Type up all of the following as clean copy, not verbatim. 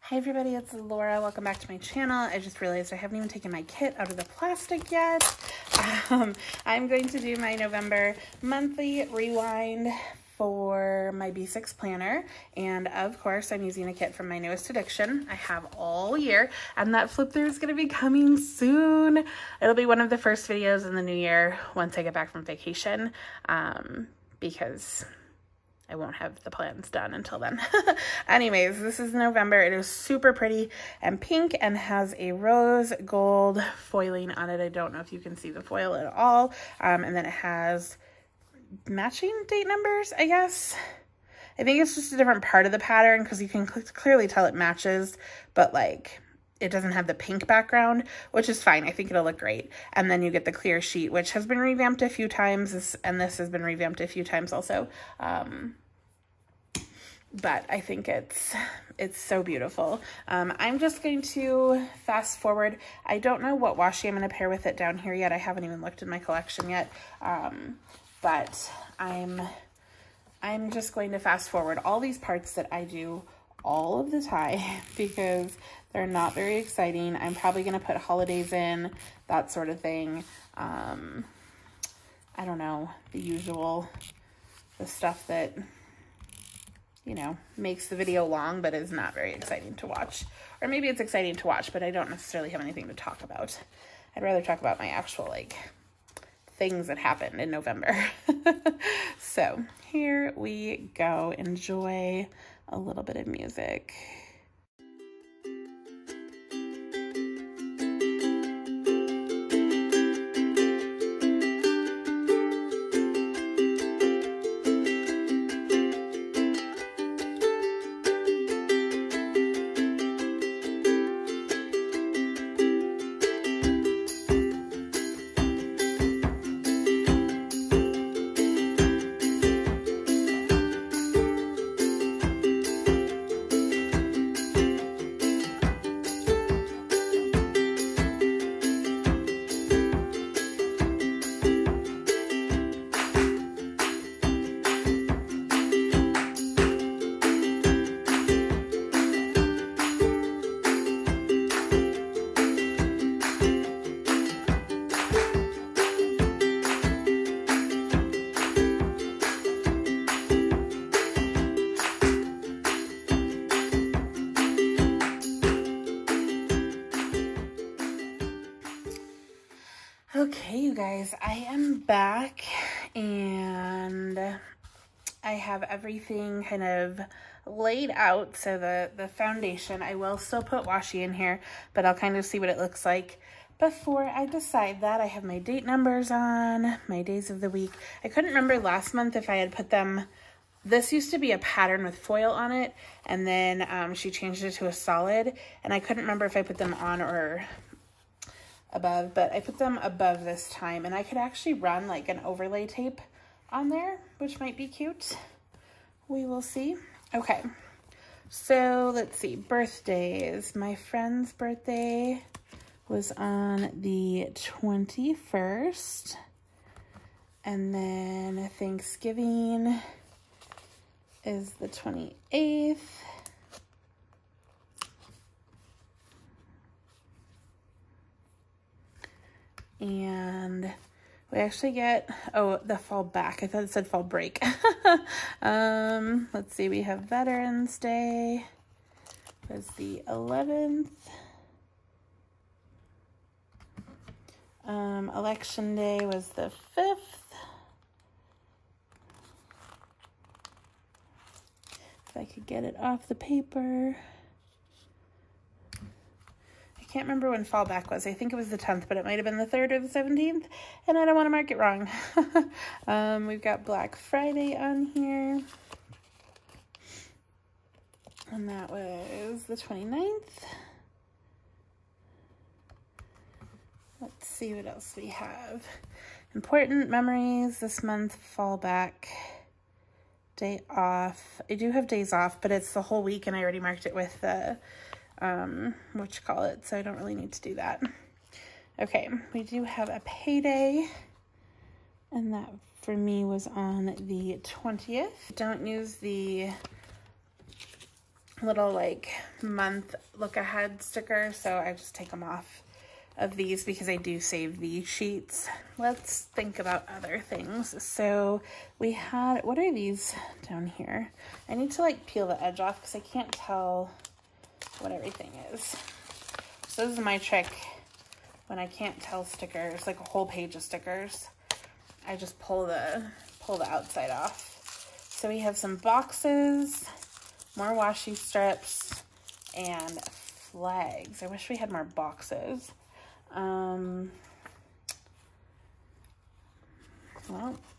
Hi everybody, it's Laura. Welcome back to my channel. I just realized I haven't even taken my kit out of the plastic yet. I'm going to do my November monthly rewind for my B6 planner, and of course I'm using a kit from my newest addiction. I have all year, and that flip through is going to be coming soon. It'll be one of the first videos in the new year once I get back from vacation, because I won't have the plans done until then. Anyways, this is November. It is super pretty and pink and has a rose gold foiling on it. I don't know if you can see the foil at all. And then it has matching date numbers, I guess. I think it's just a different part of the pattern because you can clearly tell it matches, but like it doesn't have the pink background, which is fine. I think it'll look great. And then you get the clear sheet, which has been revamped a few times, and this has been revamped a few times also. But I think it's so beautiful. I'm just going to fast forward. I don't know what washi I'm going to pair with it down here yet. I haven't even looked in my collection yet. But I'm just going to fast forward all these parts that I do all of the time because they're not very exciting. I'm probably going to put holidays in, that sort of thing. I don't know, the usual, the stuff that, you know, makes the video long but is not very exciting to watch. Or maybe it's exciting to watch, but I don't necessarily have anything to talk about. I'd rather talk about my actual, like, things that happened in November. So here we go. Enjoy a little bit of music. Okay, you guys, I am back and I have everything kind of laid out. So the foundation, I will still put washi in here, but I'll kind of see what it looks like before I decide that. I have my date numbers on, my days of the week. I couldn't remember last month if I had put them. This used to be a pattern with foil on it, and then she changed it to a solid, and I couldn't remember if I put them on or above, but I put them above this time, and I could actually run like an overlay tape on there, which might be cute. We will see. Okay, so let's see, birthdays. My friend's birthday was on the 21st, and then Thanksgiving is the 28th. And we actually get, oh, the fall back. I thought it said fall break. Let's see, we have Veterans Day was the 11th. Election Day was the 5th. If I could get it off the paper. I can't remember when fallback was. I think it was the 10th, but it might have been the 3rd or the 17th, and I don't want to mark it wrong. We've got Black Friday on here, and that was the 29th. Let's see what else we have. Important memories this month, fallback, day off. I do have days off, but it's the whole week, and I already marked it with the so I don't really need to do that. Okay, we do have a payday, and that for me was on the 20th. Don't use the little like month look ahead sticker, so I just take them off of these because I do save these sheets. Let's think about other things. So we had, what are these down here? I need to like peel the edge off because I can't tell what everything is. So this is my trick when I can't tell stickers, like a whole page of stickers. I just pull the outside off. So we have some boxes, more washi strips, and flags. I wish we had more boxes. Well,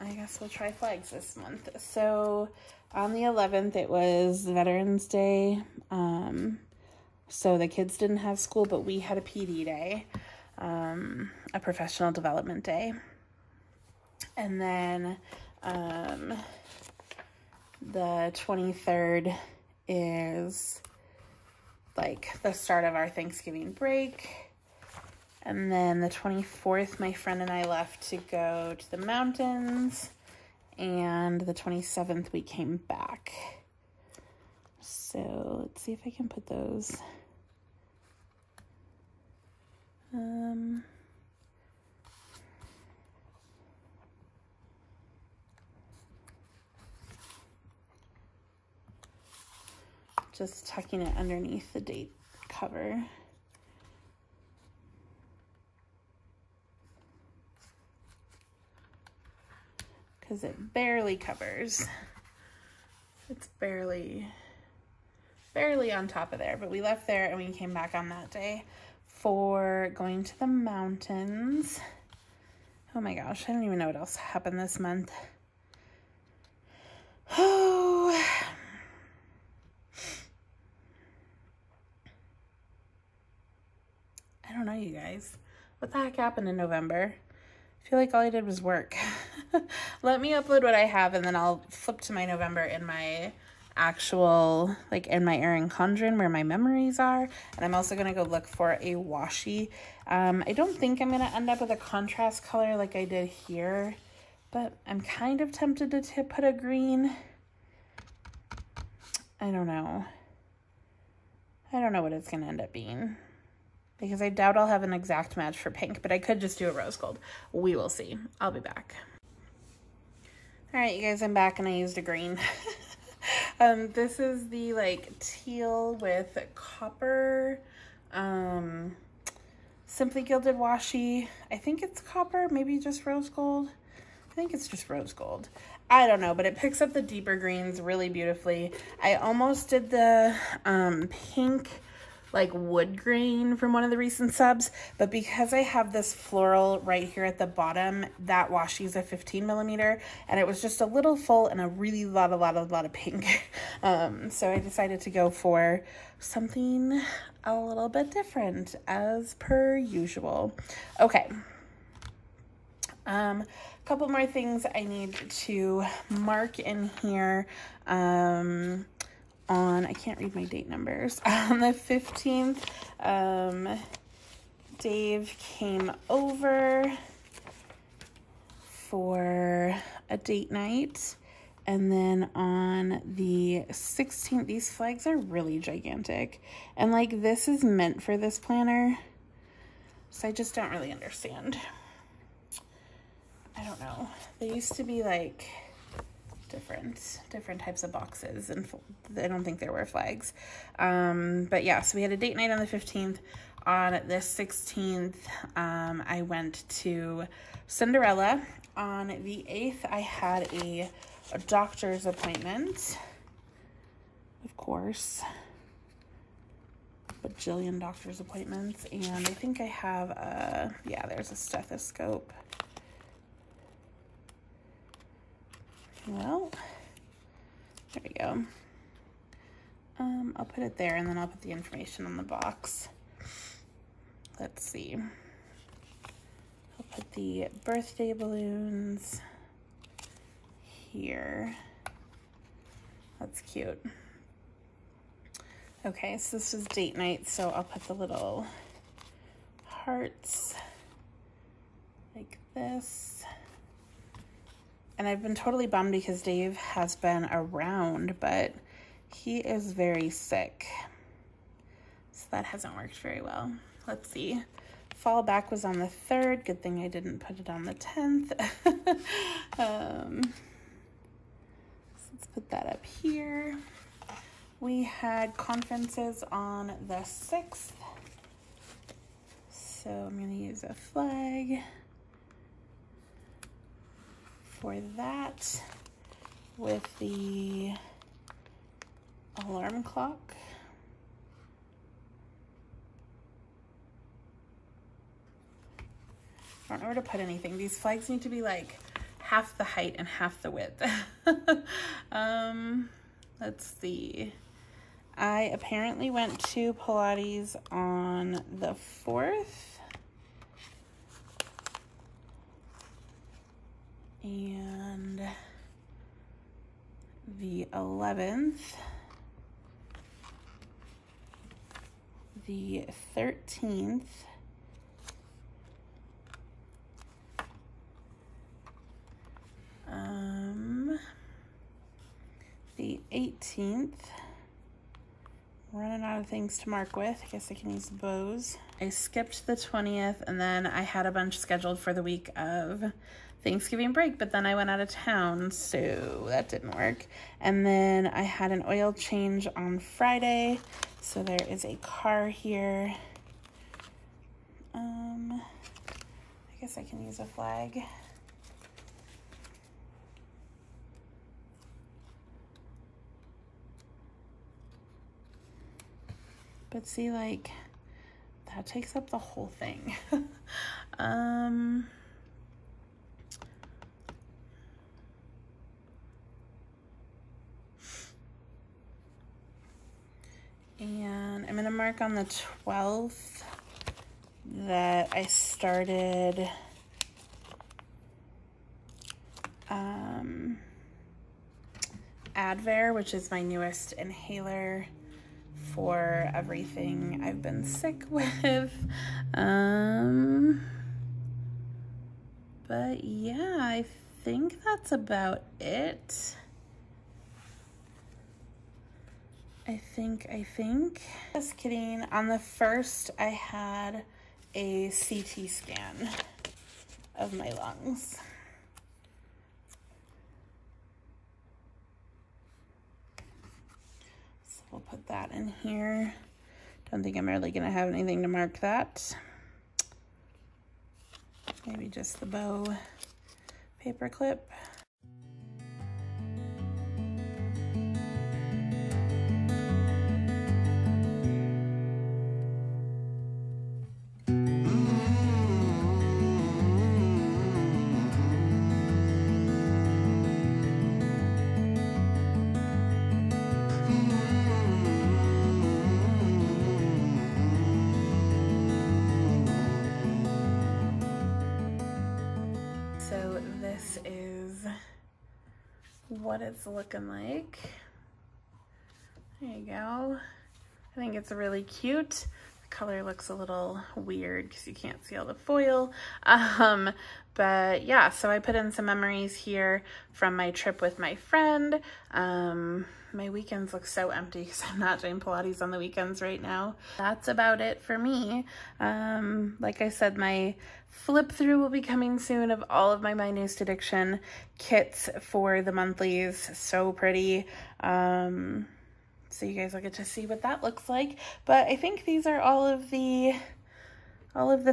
I guess we'll try flags this month. So on the 11th, it was Veterans Day. So the kids didn't have school, but we had a PD day, a professional development day. And then the 23rd is like the start of our Thanksgiving break. And then the 24th, my friend and I left to go to the mountains. And the 27th, we came back. So let's see if I can put those. Just tucking it underneath the date cover. Because it barely covers. It's barely on top of there, but we left there and we came back on that day for going to the mountains. Oh my gosh, I don't even know what else happened this month. Oh, I don't know, you guys. What the heck happened in November? I feel like all I did was work. Let me upload what I have and then I'll flip to my November in my actual, like in my Erin Condren where my memories are. And I'm also going to go look for a washi. I don't think I'm going to end up with a contrast color like I did here, but I'm kind of tempted to put a green. I don't know. I don't know what it's going to end up being, because I doubt I'll have an exact match for pink, but I could just do a rose gold. We will see. I'll be back. All right, you guys, I'm back and I used a green. This is the like teal with copper, Simply Gilded washi. I think it's copper, maybe just rose gold. I think it's just rose gold. I don't know, but it picks up the deeper greens really beautifully. I almost did the pink like wood grain from one of the recent subs, but because I have this floral right here at the bottom, that washi is a 15 millimeter, and it was just a little full and a really lot of pink. So I decided to go for something a little bit different as per usual. Okay. Couple more things I need to mark in here. I can't read my date numbers. On the 15th, Dave came over for a date night. And then on the 16th, these flags are really gigantic. And like this is meant for this planner. So I just don't really understand. I don't know. They used to be like different types of boxes, and I don't think there were flags. But yeah, so we had a date night on the 15th. On the 16th, I went to Cinderella. On the 8th, I had a doctor's appointment. Of course. Bajillion doctor's appointments. And I think I have yeah, there's a stethoscope. Well, there we go. I'll put it there and then I'll put the information on the box. Let's see. I'll put the birthday balloons here. That's cute. Okay, so this is date night, so I'll put the little hearts like this. And I've been totally bummed because Dave has been around, but he is very sick. So that hasn't worked very well. Let's see. Fall back was on the 3rd. Good thing I didn't put it on the 10th. So let's put that up here. We had conferences on the 6th. So I'm going to use a flag for that with the alarm clock. I don't know where to put anything. These flags need to be like half the height and half the width. Let's see. I apparently went to Pilates on the 4th. And the 11th. The 13th. The 18th. Running out of things to mark with. I guess I can use the bows. I skipped the 20th, and then I had a bunch scheduled for the week of Thanksgiving break, but then I went out of town, so that didn't work. And then I had an oil change on Friday, so there is a car here. I guess I can use a flag. But see, like, that takes up the whole thing. And I'm gonna mark on the 12th that I started Advair, which is my newest inhaler for everything I've been sick with. But yeah, I think that's about it. I think. Just kidding. On the 1st, I had a CT scan of my lungs. So we'll put that in here. Don't think I'm really gonna have anything to mark that. Maybe just the bow paper clip. So this is what it's looking like. There you go. I think it's really cute. The color looks a little weird because you can't see all the foil. But yeah, so I put in some memories here from my trip with my friend. My weekends look so empty because I'm not doing Pilates on the weekends right now. That's about it for me. Like I said, my flip through will be coming soon of all of my Minus Addiction kits for the monthlies. So pretty. So you guys will get to see what that looks like. But I think these are all of the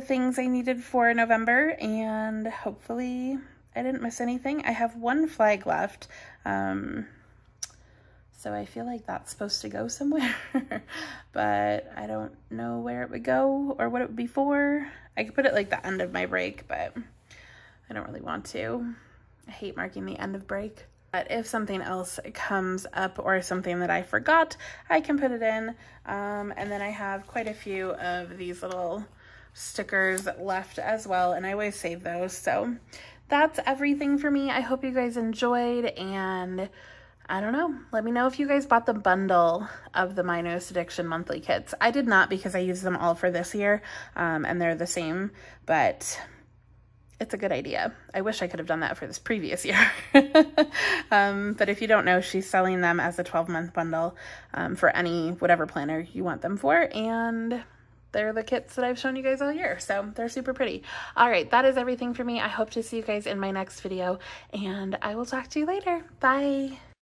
things I needed for November, and hopefully I didn't miss anything. I have one flag left. So I feel like that's supposed to go somewhere, but I don't know where it would go or what it would be for. I could put it like the end of my break, but I don't really want to. I hate marking the end of break. But if something else comes up or something that I forgot, I can put it in. And then I have quite a few of these little stickers left as well, and I always save those. So that's everything for me. I hope you guys enjoyed, and I don't know, let me know if you guys bought the bundle of the Minus Addiction monthly kits. I did not because I used them all for this year, and they're the same, but it's a good idea. I wish I could have done that for this previous year. But if you don't know, she's selling them as a 12-month bundle for any, whatever planner you want them for. And they're the kits that I've shown you guys all year. So they're super pretty. All right, that is everything for me. I hope to see you guys in my next video, and I will talk to you later. Bye.